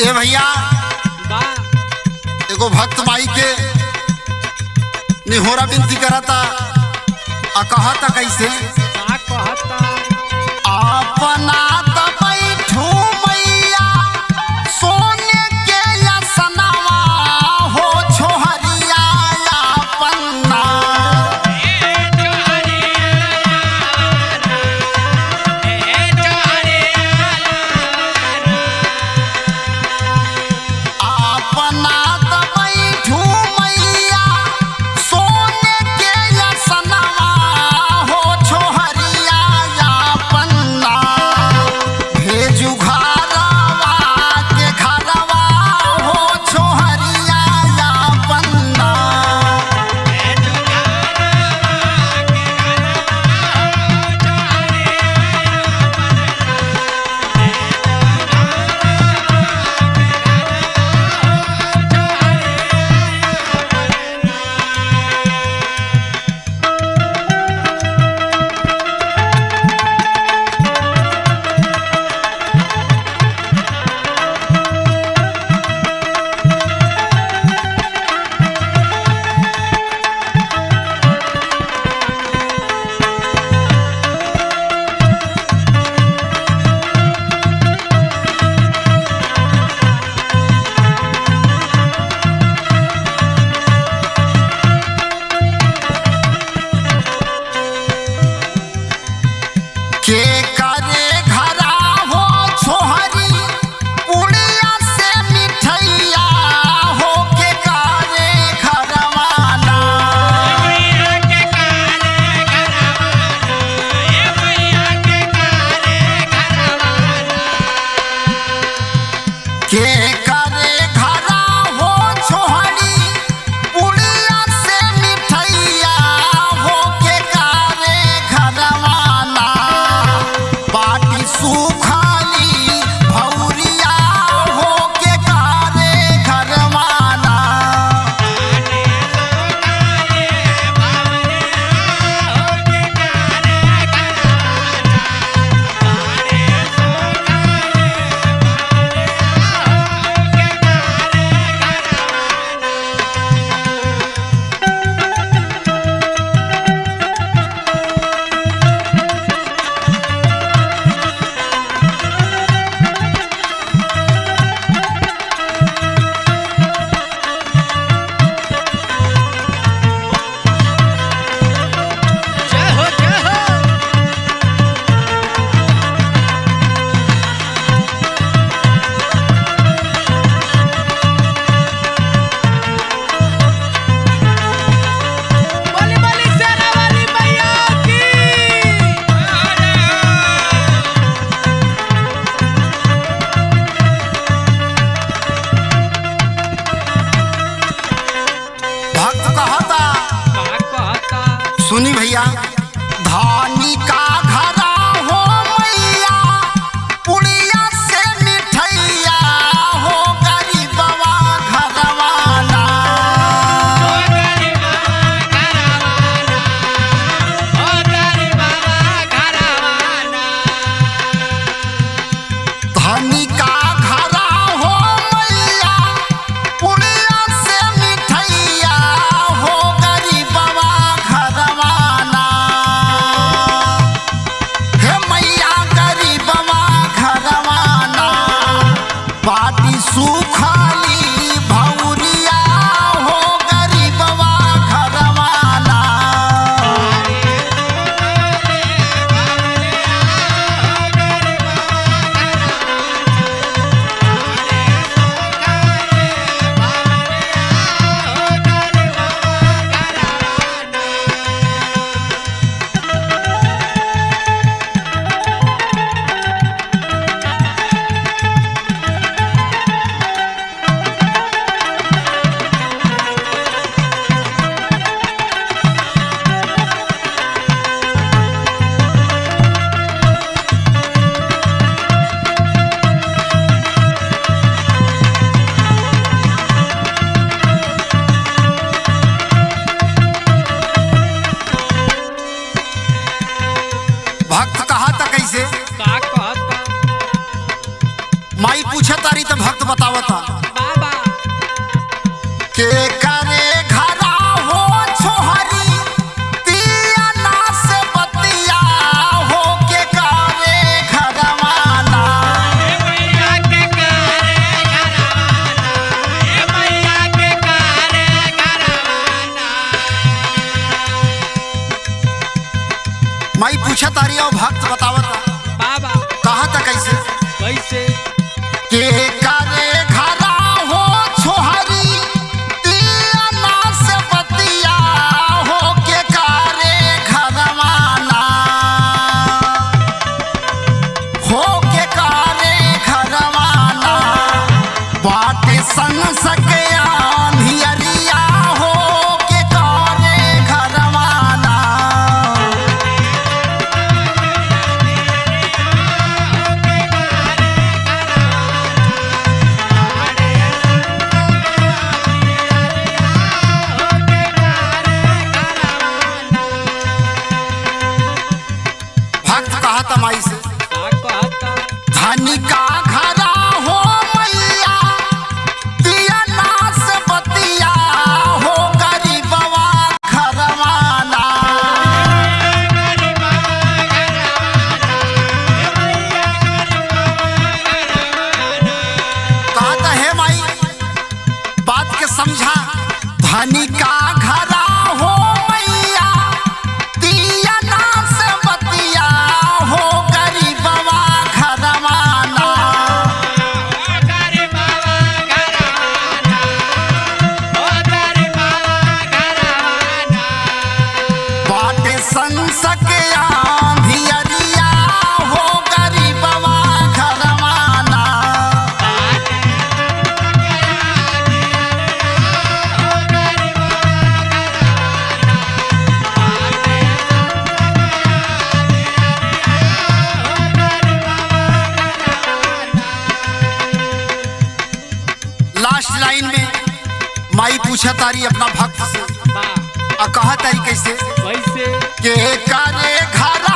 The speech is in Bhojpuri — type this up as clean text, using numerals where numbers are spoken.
ए भैया एगो भक्त माई के निहोरा विनती करता आ कहता कैसे अपना तो बैठू मैया सोने के यसनवा हो छोहरिया अपना अपना तो बैठू मैया सोने के यसनवा हो छोहरिया अपना भेजू घरवा के घरवा हो छोहरिया अपना के करे घरा हो छोहरी पुड़िया से मिठैया हो के करे घरवाना के करे घरा हो छोहरी पुड़िया से मिठैया हो के करे घरवाना बाटी सुखाली भौरिया हो के करे घरवाना भक्त कहता सुनी भैया धानी का घरा हो मैया पुड़िया से मिठैया हो गरीबवा घरवाना धानी का घरा हो मैया पुड़िया से मिठैया हो गरीबवा घरवाना हे मैया गरीबवा घरवाना बाटी सुखाली भौरिया हो गरीबवा घरवाना माई पूछे तारी तो भक्त बतावता बाबा के करे घरा हो छोहरी तिया ना से बतिया हो के करे घरवाना मैया के करे घरवाना मैया के करे घरवाना। माई पूछे तारी और भक्त बतावता बाबा कहा था कैसे कैसे के करे घरा हो छोहरी तिया ना से बतिया हो के करे घरवाना हो के करे घरवाना बाटे संग सके आंधियरिया हो के करे घरवाना भक्त कहा था माई से का कहता धनी का घरा हो मैया दिया ना से बतिया हो गरीबवा घरवाना कहा था हे माई बात के समझा धनी का घरा हो मैया दिया ना से बतिया हो गरीबवा घरवाना बाटे संग सके आंधियरिया हो गरीबवा घरवाना लास्ट लाइन में माई पूछा तारी अपना भक्त से और कहा तारी कैसे कैसे के करे घरा